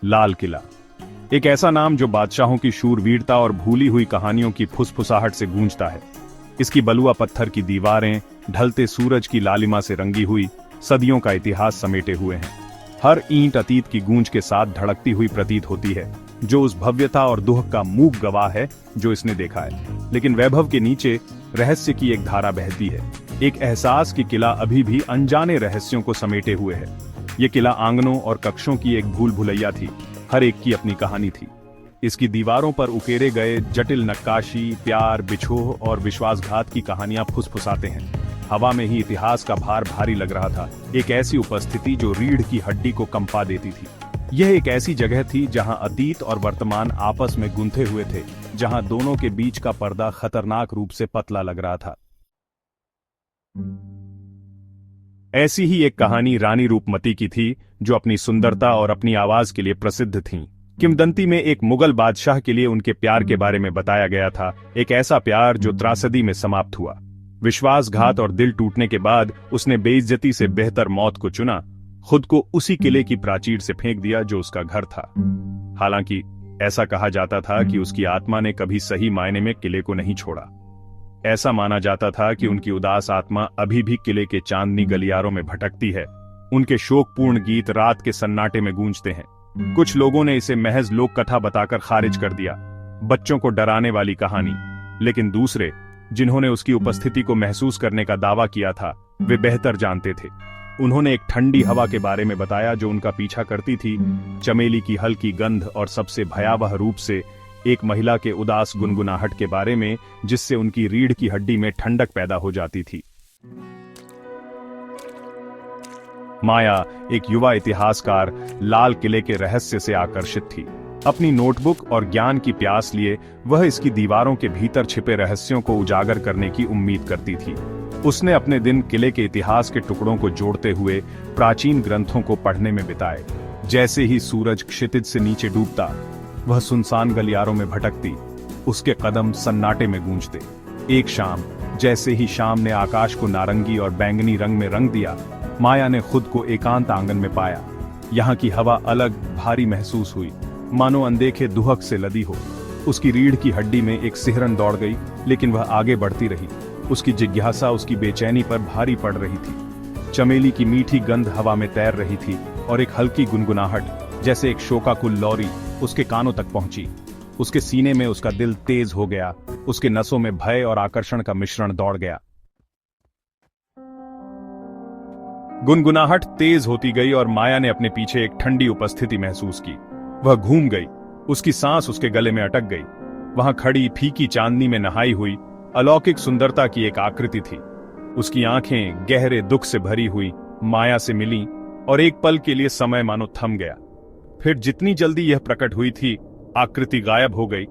लाल किला एक ऐसा नाम जो बादशाहों की शूरवीरता और भूली हुई कहानियों की फुसफुसाहट से गूंजता है। इसकी बलुआ पत्थर की दीवारें ढलते सूरज की लालिमा से रंगी हुई सदियों का इतिहास समेटे हुए हैं। हर ईंट अतीत की गूंज के साथ धड़कती हुई प्रतीत होती है, जो उस भव्यता और दुख का मूक गवाह है जो इसने देखा है। लेकिन वैभव के नीचे रहस्य की एक धारा बहती है, एक एहसास कि किला अभी भी अनजाने रहस्यों को समेटे हुए है। ये किला आंगनों और कक्षों की एक भूल भुलैया थी, हर एक की अपनी कहानी थी। इसकी दीवारों पर उकेरे गए जटिल नक्काशी, प्यार, बिछोह और विश्वासघात की कहानियां फुसफुसाते हैं। हवा में ही इतिहास का भार भारी लग रहा था, एक ऐसी उपस्थिति जो रीढ़ की हड्डी को कंपा देती थी। यह एक ऐसी जगह थी जहां अतीत और वर्तमान आपस में गुंथे हुए थे, जहां दोनों के बीच का पर्दा खतरनाक रूप से पतला लग रहा था। ऐसी ही एक कहानी रानी रूपमती की थी, जो अपनी सुंदरता और अपनी आवाज के लिए प्रसिद्ध थीं। किंवदंती में एक मुगल बादशाह के लिए उनके प्यार के बारे में बताया गया था, एक ऐसा प्यार जो त्रासदी में समाप्त हुआ। विश्वासघात और दिल टूटने के बाद उसने बेइज्जती से बेहतर मौत को चुना, खुद को उसी किले की प्राचीर से फेंक दिया जो उसका घर था। हालांकि ऐसा कहा जाता था कि उसकी आत्मा ने कभी सही मायने में किले को नहीं छोड़ा। ऐसा माना जाता था कि उनकी उदास आत्मा अभी भी किले के चांदनी गलियारों में भटकती है। उनके शोकपूर्ण गीत रात के सन्नाटे में गूंजते हैं। कुछ लोगों ने इसे महज लोक कथा बताकर खारिज कर दिया, बच्चों को डराने वाली कहानी। लेकिन दूसरे, जिन्होंने उसकी उपस्थिति को महसूस करने का दावा किया था, वे बेहतर जानते थे। उन्होंने एक ठंडी हवा के बारे में बताया जो उनका पीछा करती थी, चमेली की हल्की गंध और सबसे भयावह रूप से एक महिला के उदास गुनगुनाहट के बारे में, जिससे उनकी रीढ़ की हड्डी में ठंडक पैदा हो जाती थी। माया, एक युवा इतिहासकार, लाल किले के रहस्य से आकर्षित थी। अपनी नोटबुक और ज्ञान की प्यास लिए वह इसकी दीवारों के भीतर छिपे रहस्यों को उजागर करने की उम्मीद करती थी। उसने अपने दिन किले के इतिहास के टुकड़ों को जोड़ते हुए प्राचीन ग्रंथों को पढ़ने में बिताए। जैसे ही सूरज क्षितिज से नीचे डूबता, वह सुनसान गलियारों में भटकती, उसके कदम सन्नाटे में गूंजते। एक शाम, जैसे ही शाम ने आकाश को नारंगी और बैंगनी रंग में रंग दिया, माया ने खुद को एकांत आंगन में पाया। यहाँ की हवा अलग, भारी महसूस हुई, मानो अनदेखे दुहक से लदी हो। उसकी रीढ़ की हड्डी में एक सिहरन दौड़ गई, लेकिन वह आगे बढ़ती रही। उसकी जिज्ञासा उसकी बेचैनी पर भारी पड़ रही थी। चमेली की मीठी गंध हवा में तैर रही थी और एक हल्की गुनगुनाहट, जैसे एक शोकाकुल लौरी, उसके कानों तक पहुंची। उसके सीने में उसका दिल तेज हो गया, उसके नसों में भय और आकर्षण का मिश्रण दौड़ गया। गुनगुनाहट तेज होती गई और माया ने अपने पीछे एक ठंडी उपस्थिति महसूस की। वह घूम गई, उसकी सांस उसके गले में अटक गई। वहां खड़ी फीकी चांदनी में नहाई हुई अलौकिक सुंदरता की एक आकृति थी। उसकी आंखें गहरे दुख से भरी हुई माया से मिलीं और एक पल के लिए समय मानो थम गया। फिर जितनी जल्दी यह प्रकट हुई थी, आकृति गायब हो गई।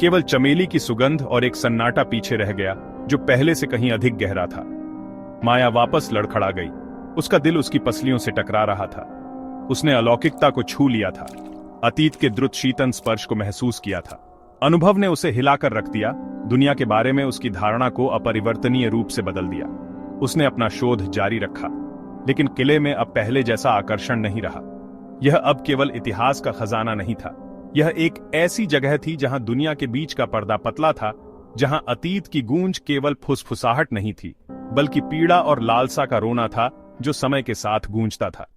केवल चमेली की सुगंध और एक सन्नाटा पीछे रह गया, जो पहले से कहीं अधिक गहरा था। माया वापस लड़खड़ा गई, उसका दिल उसकी पसलियों से टकरा रहा था। उसने अलौकिकता को छू लिया था, अतीत के द्रुत शीतन स्पर्श को महसूस किया था। अनुभव ने उसे हिलाकर रख दिया, दुनिया के बारे में उसकी धारणा को अपरिवर्तनीय रूप से बदल दिया। उसने अपना शोध जारी रखा, लेकिन किले में अब पहले जैसा आकर्षण नहीं रहा। यह अब केवल इतिहास का खजाना नहीं था, यह एक ऐसी जगह थी जहां दुनिया के बीच का पर्दा पतला था, जहां अतीत की गूंज केवल फुसफुसाहट नहीं थी, बल्कि पीड़ा और लालसा का रोना था जो समय के साथ गूंजता था।